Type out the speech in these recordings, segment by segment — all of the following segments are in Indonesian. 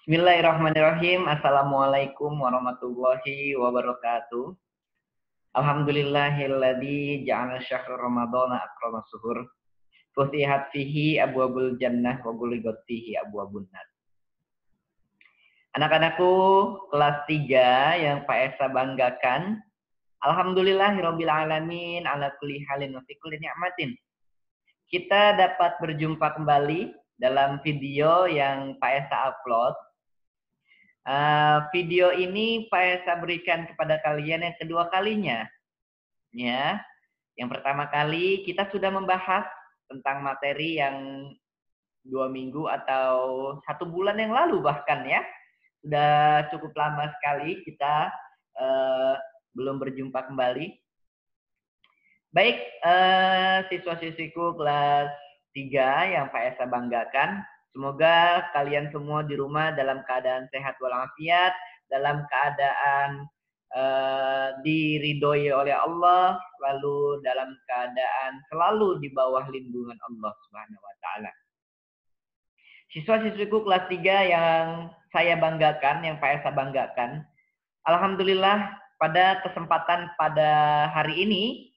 Bismillahirrahmanirrahim. Assalamualaikum warahmatullahi wabarakatuh. Alhamdulillahilladzi ja'ala syahrul ramadhana akrama suhur. Futihat fihi abwabul jannah wa ghuliqat fihi abwabun nar. Anak-anakku kelas 3 yang Pak Esa banggakan. Alhamdulillahirabbil alamin ala kulli halin wa fi kulli ni'matin. Kita dapat berjumpa kembali dalam video yang Pak Esa upload. Video ini Pak Esa berikan kepada kalian yang kedua kalinya. Ya, yang pertama kali kita sudah membahas tentang materi yang 2 minggu atau 1 bulan yang lalu bahkan ya. Sudah cukup lama sekali kita belum berjumpa kembali. Baik, siswa-siswiku kelas 3 yang Pak Esa banggakan. Semoga kalian semua di rumah dalam keadaan sehat walafiat, dalam keadaan diridhoi oleh Allah, lalu dalam keadaan selalu di bawah lindungan Allah Subhanahu wa taala. Siswa-siswiku kelas 3 yang saya banggakan, yang Pak Esa banggakan, alhamdulillah pada kesempatan pada hari ini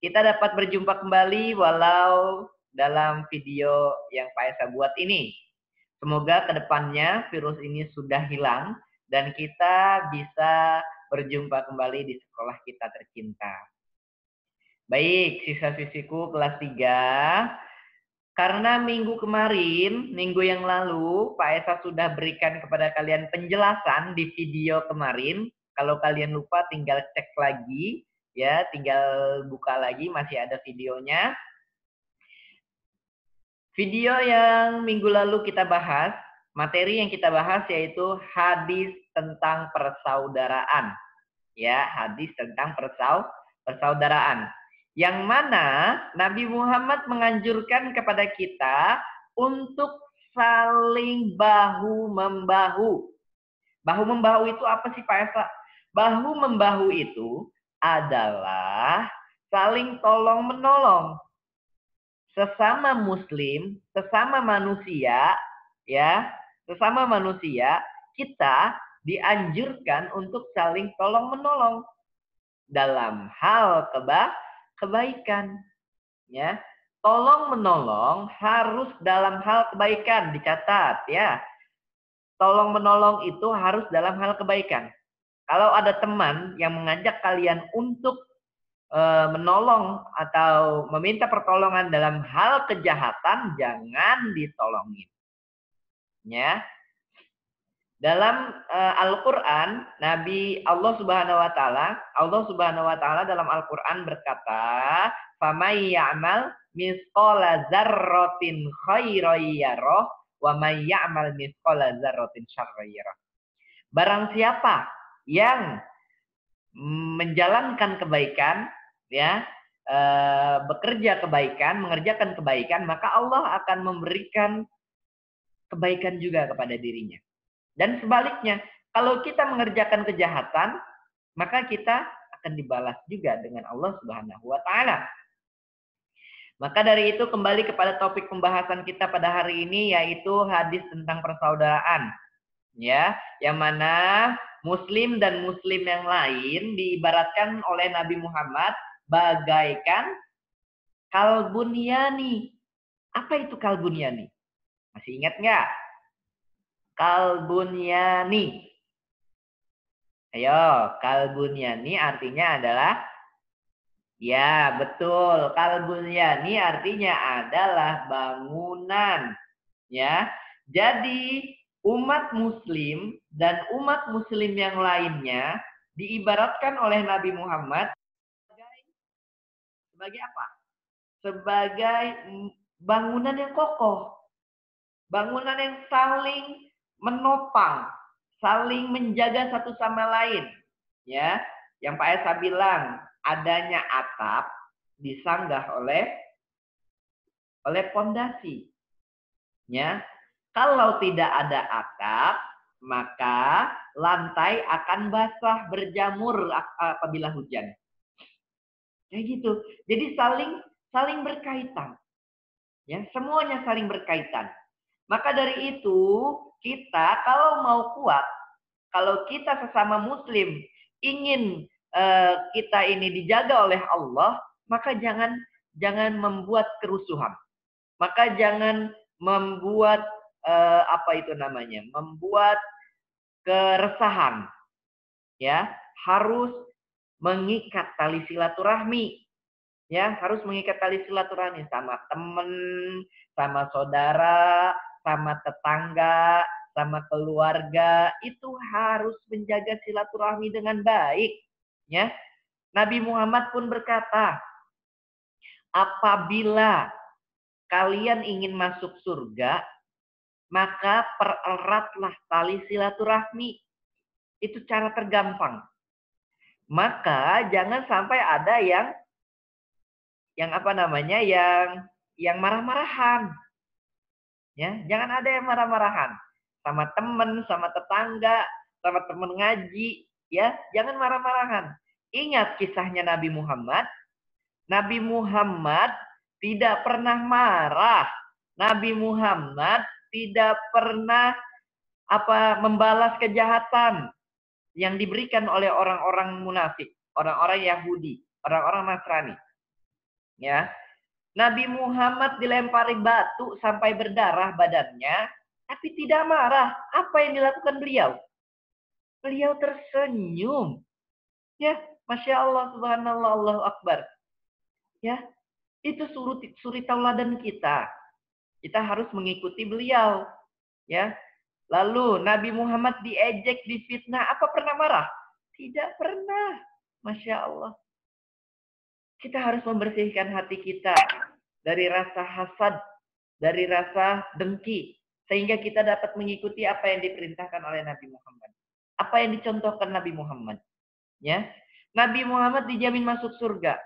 kita dapat berjumpa kembali walau dalam video yang Pak Esa buat ini. Semoga kedepannya virus ini sudah hilang dan kita bisa berjumpa kembali di sekolah kita tercinta. Baik, siswa-siswiku kelas 3. Karena minggu yang lalu, Pak Esa sudah berikan kepada kalian penjelasan di video kemarin. Kalau kalian lupa tinggal cek lagi, ya, tinggal buka lagi, masih ada videonya. Video yang minggu lalu kita bahas, materi yang kita bahas yaitu hadis tentang persaudaraan. Ya, hadis tentang persaudaraan. Yang mana Nabi Muhammad menganjurkan kepada kita untuk saling bahu-membahu. Bahu-membahu itu apa sih Pak Esa? Bahu-membahu itu adalah saling tolong-menolong. Sesama muslim, sesama manusia, ya, sesama manusia, kita dianjurkan untuk saling tolong-menolong dalam hal kebaikan, ya. Tolong-menolong harus dalam hal kebaikan, dicatat, ya. Tolong-menolong itu harus dalam hal kebaikan. Kalau ada teman yang mengajak kalian untuk menolong atau meminta pertolongan dalam hal kejahatan, jangan ditolongin. Ya. Dalam Al-Qur'an, Allah Subhanahu wa taala dalam Al-Qur'an berkata, "Famay ya'mal misqala dzarratin khairan yarah wa may ya'mal misqala dzarratin syarran yarah." Barang siapa yang menjalankan kebaikan, ya, bekerja kebaikan, mengerjakan kebaikan, maka Allah akan memberikan kebaikan juga kepada dirinya. Dan sebaliknya, kalau kita mengerjakan kejahatan, maka kita akan dibalas juga dengan Allah Subhanahu wa taala. Maka dari itu kembali kepada topik pembahasan kita pada hari ini yaitu hadis tentang persaudaraan. Ya, yang mana muslim dan muslim yang lain diibaratkan oleh Nabi Muhammad bagaikan kalbunyani. Apa itu kalbunyani? Masih ingat nggak? Kalbunyani. Ayo, kalbunyani artinya adalah, ya betul, kalbunyani artinya adalah bangunan. Ya, jadi umat muslim dan umat muslim yang lainnya diibaratkan oleh Nabi Muhammad sebagai apa? Sebagai bangunan yang kokoh. Bangunan yang saling menopang, saling menjaga satu sama lain. Ya, yang Pak Esa bilang, adanya atap disanggah oleh pondasi. Ya, kalau tidak ada atap, maka lantai akan basah berjamur apabila hujan. Kayak gitu. Jadi saling berkaitan. Ya, semuanya saling berkaitan. Maka dari itu, kita kalau mau kuat, kalau kita sesama muslim ingin kita ini dijaga oleh Allah, maka jangan membuat kerusuhan. Maka jangan membuat apa itu namanya? Membuat keresahan. Ya, harus mengikat tali silaturahmi. Ya, harus mengikat tali silaturahmi sama teman, sama saudara, sama tetangga, sama keluarga. Itu harus menjaga silaturahmi dengan baik. Ya, Nabi Muhammad pun berkata, apabila kalian ingin masuk surga, maka pereratlah tali silaturahmi. Itu cara tergampang. Maka jangan sampai ada yang apa namanya, yang marah-marahan. Ya, jangan ada yang marah-marahan sama teman, sama tetangga, sama teman ngaji, ya, jangan marah-marahan. Ingat kisahnya Nabi Muhammad. Nabi Muhammad tidak pernah marah. Nabi Muhammad tidak pernah membalas kejahatan yang diberikan oleh orang-orang munafik, orang-orang Yahudi, orang-orang Nasrani. Ya, Nabi Muhammad dilempari batu sampai berdarah badannya, tapi tidak marah. Apa yang dilakukan beliau? Beliau tersenyum. Ya, Masya Allah, Subhanallah, Allahu Akbar. Ya, itu suri tauladan kita. Kita harus mengikuti beliau. Ya, lalu Nabi Muhammad diejek, difitnah. Apa pernah marah? Tidak pernah. Masya Allah. Kita harus membersihkan hati kita dari rasa hasad, dari rasa dengki, sehingga kita dapat mengikuti apa yang diperintahkan oleh Nabi Muhammad. Apa yang dicontohkan Nabi Muhammad. Ya, Nabi Muhammad dijamin masuk surga.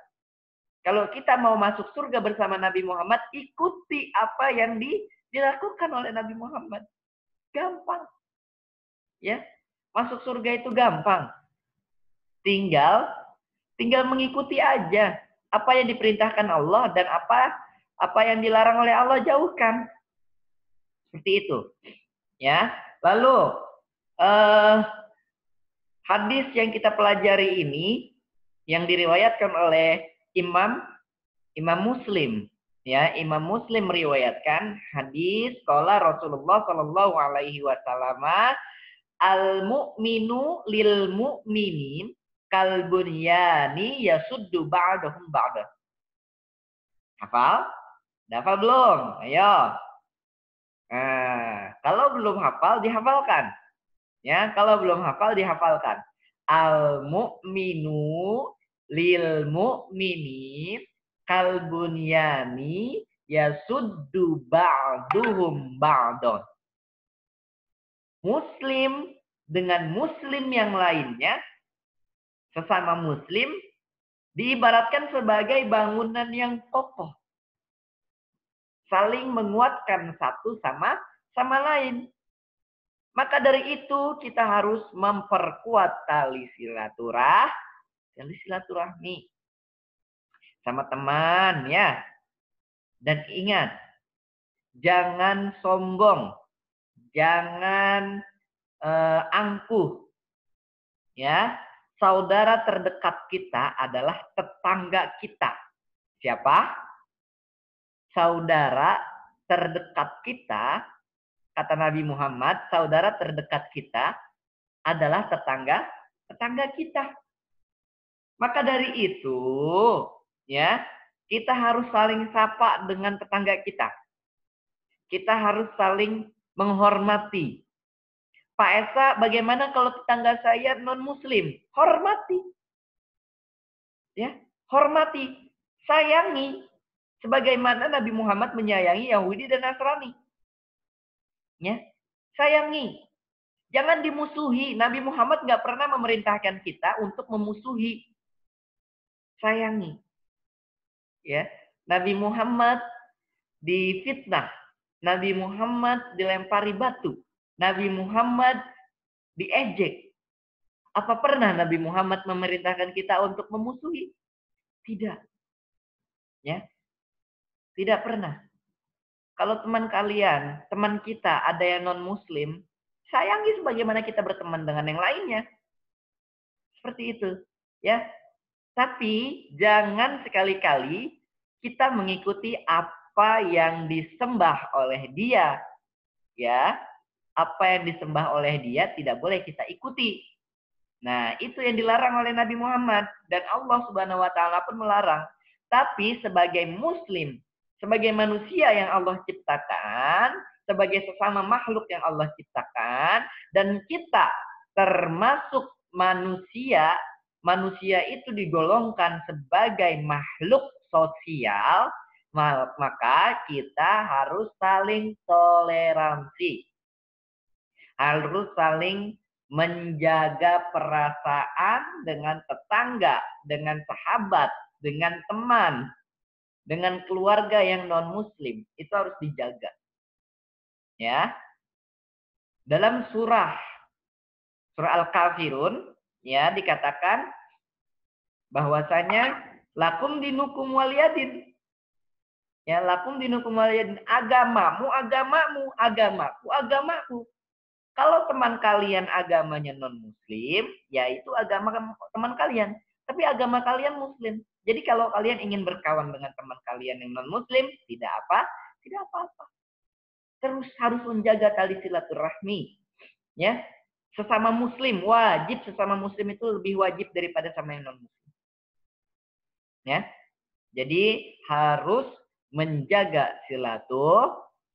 Kalau kita mau masuk surga bersama Nabi Muhammad, ikuti apa yang dilakukan oleh Nabi Muhammad. Gampang. Ya, masuk surga itu gampang. Tinggal mengikuti aja apa yang diperintahkan Allah dan apa yang dilarang oleh Allah, jauhkan. Seperti itu. Ya. Lalu hadis yang kita pelajari ini yang diriwayatkan oleh Imam Muslim. Ya, Imam Muslim meriwayatkan hadis qala Rasulullah sallallahu alaihi wasallam, al-mu'minu lil mu'minin kal bunyani yasuddu ba'dahum ba'dah. Hafal? Hafal belum? Ayo. Nah, kalau belum hafal dihafalkan. Ya, kalau belum hafal dihafalkan. Al-mu'minu lil mu'minin kal bunyani yasuddu ba'duhum ba'don. Muslim dengan muslim yang lainnya, sesama muslim, diibaratkan sebagai bangunan yang kokoh. Saling menguatkan satu sama lain. Maka dari itu kita harus memperkuat tali silaturahmi sama teman, ya. Dan ingat, jangan sombong, jangan angkuh. Ya, saudara terdekat kita adalah tetangga kita. Siapa? Saudara terdekat kita, kata Nabi Muhammad, saudara terdekat kita adalah tetangga kita. Maka dari itu, ya, kita harus saling sapa dengan tetangga kita. Kita harus saling menghormati. Pak Esa, bagaimana kalau tetangga saya non-muslim? Hormati. Ya, hormati. Sayangi. Sebagaimana Nabi Muhammad menyayangi Yahudi dan Nasrani. Ya, sayangi. Jangan dimusuhi. Nabi Muhammad nggak pernah memerintahkan kita untuk memusuhi. Sayangi. Ya, Nabi Muhammad difitnah. Nabi Muhammad dilempari batu. Nabi Muhammad diejek. Apa pernah Nabi Muhammad memerintahkan kita untuk memusuhi? Tidak. Ya. Tidak pernah. Kalau teman kalian, teman kita ada yang non-muslim, sayangi sebagaimana kita berteman dengan yang lainnya. Seperti itu, ya. Tapi jangan sekali-kali kita mengikuti apa yang disembah oleh dia, ya. Apa yang disembah oleh dia tidak boleh kita ikuti. Nah, itu yang dilarang oleh Nabi Muhammad dan Allah Subhanahu wa taala pun melarang. Tapi sebagai muslim, sebagai manusia yang Allah ciptakan, sebagai sesama makhluk yang Allah ciptakan dan kita termasuk manusia, manusia itu digolongkan sebagai makhluk sosial, maka kita harus saling toleransi. Harus saling menjaga perasaan dengan tetangga, dengan sahabat, dengan teman, dengan keluarga yang non-muslim. Itu harus dijaga. Ya. Dalam surah Al-Kafirun ya dikatakan bahwasanya lakum dinukum waliyadin. Ya, lakum dinukum waliyadin, agamamu agamamu, agamaku agamaku. Kalau teman kalian agamanya non-muslim, ya itu agama teman kalian. Tapi agama kalian muslim. Jadi kalau kalian ingin berkawan dengan teman kalian yang non-muslim, tidak apa-apa. Terus harus menjaga tali silaturahmi. Ya, sesama muslim, wajib sesama muslim itu lebih wajib daripada sama yang non-muslim. Ya, jadi harus menjaga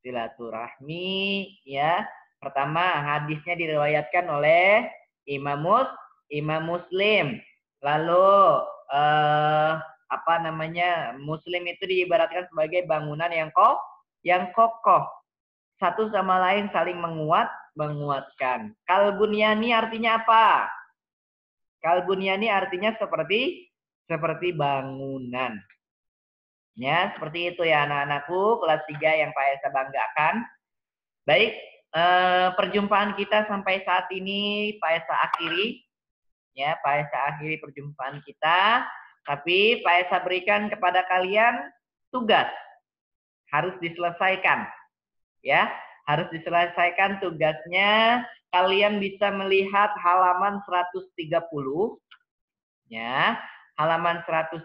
silaturahmi, ya. Pertama, hadisnya diriwayatkan oleh Imam Muslim. Lalu Muslim itu diibaratkan sebagai bangunan yang kokoh. Satu sama lain saling menguatkan. Kalbunyani artinya apa? Kalbunyani artinya seperti bangunan. Ya, seperti itu ya anak-anakku kelas 3 yang Pak Esa banggakan. Baik, perjumpaan kita sampai saat ini Pak Esa akhiri. Ya, Pak Esa akhiri perjumpaan kita. Tapi Pak Esa berikan kepada kalian tugas. Harus diselesaikan. Ya, harus diselesaikan tugasnya. Kalian bisa melihat halaman 130. Ya, halaman 130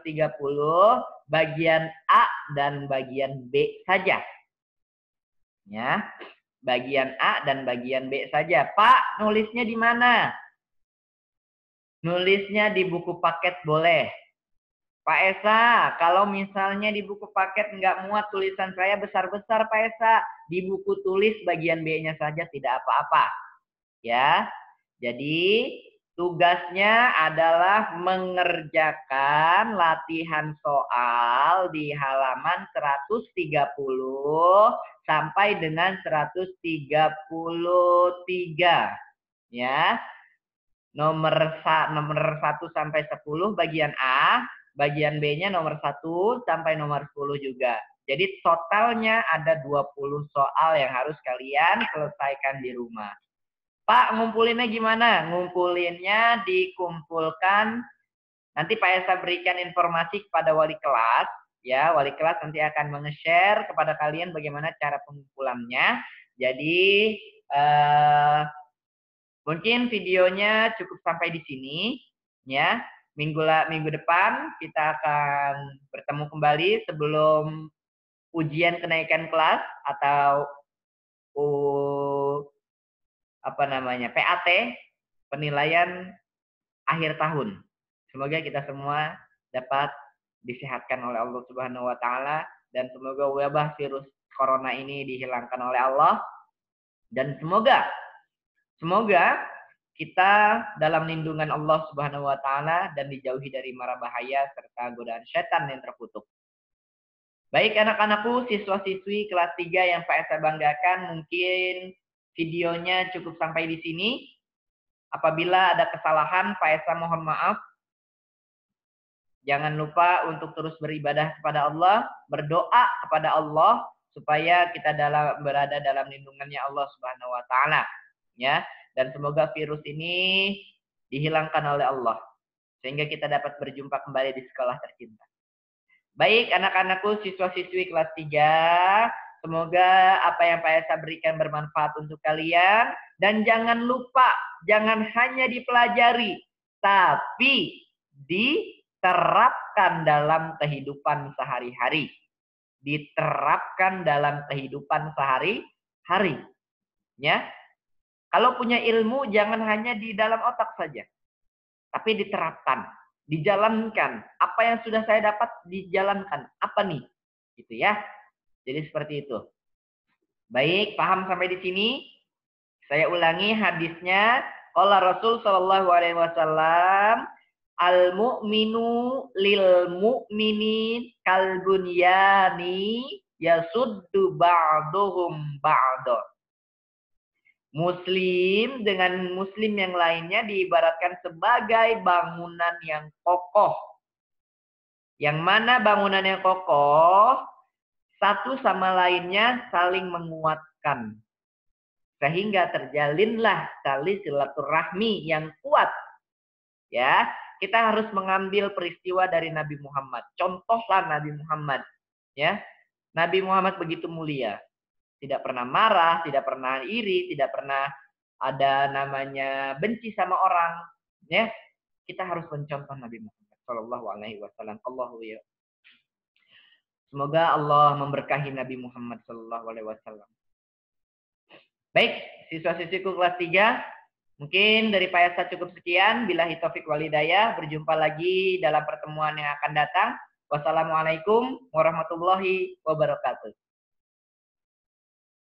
bagian A dan bagian B saja. Ya, bagian A dan bagian B saja. Pak, nulisnya di mana? Nulisnya di buku paket boleh. Pak Esa, kalau misalnya di buku paket nggak muat tulisan saya besar-besar Pak Esa, di buku tulis bagian B-nya saja tidak apa-apa. Ya, jadi tugasnya adalah mengerjakan latihan soal di halaman 130 sampai dengan 133. Ya. Nomor 1 sampai 10 bagian A, bagian B-nya nomor 1 sampai nomor 10 juga. Jadi totalnya ada 20 soal yang harus kalian selesaikan di rumah. Pak, ngumpulinnya gimana? Ngumpulinnya dikumpulkan, nanti Pak Esa berikan informasi kepada wali kelas. Ya, wali kelas nanti akan menge-share kepada kalian bagaimana cara pengumpulannya. Jadi, mungkin videonya cukup sampai di sini. Ya, minggu depan kita akan bertemu kembali sebelum ujian kenaikan kelas atau PAT, penilaian akhir tahun. Semoga kita semua dapat disehatkan oleh Allah Subhanahu wa taala dan semoga wabah virus corona ini dihilangkan oleh Allah dan semoga kita dalam lindungan Allah Subhanahu wa taala dan dijauhi dari mara bahaya serta godaan setan yang terkutuk. Baik anak-anakku, siswa-siswi kelas 3 yang Pak Esa banggakan, mungkin videonya cukup sampai di sini. Apabila ada kesalahan, Pak Esa mohon maaf. Jangan lupa untuk terus beribadah kepada Allah, berdoa kepada Allah supaya kita berada dalam lindungannya Allah Subhanahu wa taala. Ya, dan semoga virus ini dihilangkan oleh Allah sehingga kita dapat berjumpa kembali di sekolah tercinta. Baik anak-anakku, siswa-siswi kelas 3, Semoga apa yang Pak Esa berikan bermanfaat untuk kalian. Dan jangan lupa, jangan hanya dipelajari, tapi diterapkan dalam kehidupan sehari-hari. Diterapkan dalam kehidupan sehari-hari. Ya. Kalau punya ilmu, jangan hanya di dalam otak saja. Tapi diterapkan, dijalankan. Apa yang sudah saya dapat, dijalankan. Apa nih? Gitu ya. Jadi seperti itu. Baik, paham sampai di sini? Saya ulangi hadisnya. Qala Rasul sallallahu alaihi wasallam, al-mu'minu lil mu'minin kal bunyani yasuddu ba'duhum ba'da. Muslim dengan muslim yang lainnya diibaratkan sebagai bangunan yang kokoh. Yang mana bangunan yang kokoh, satu sama lainnya saling menguatkan. Sehingga terjalinlah tali silaturahmi yang kuat. Ya, kita harus mengambil peristiwa dari Nabi Muhammad. Contohlah Nabi Muhammad. Ya, Nabi Muhammad begitu mulia. Tidak pernah marah, tidak pernah iri, tidak pernah ada namanya benci sama orang. Ya, kita harus mencontoh Nabi Muhammad Shallallahu Alaihi Wasallam. Semoga Allah memberkahi Nabi Muhammad Shallallahu Alaihi Wasallam. Baik, siswa-siswiku kelas 3, mungkin dari Pak Esa cukup sekian. Billahi taufik wal hidayah. Berjumpa lagi dalam pertemuan yang akan datang. Wassalamualaikum warahmatullahi wabarakatuh.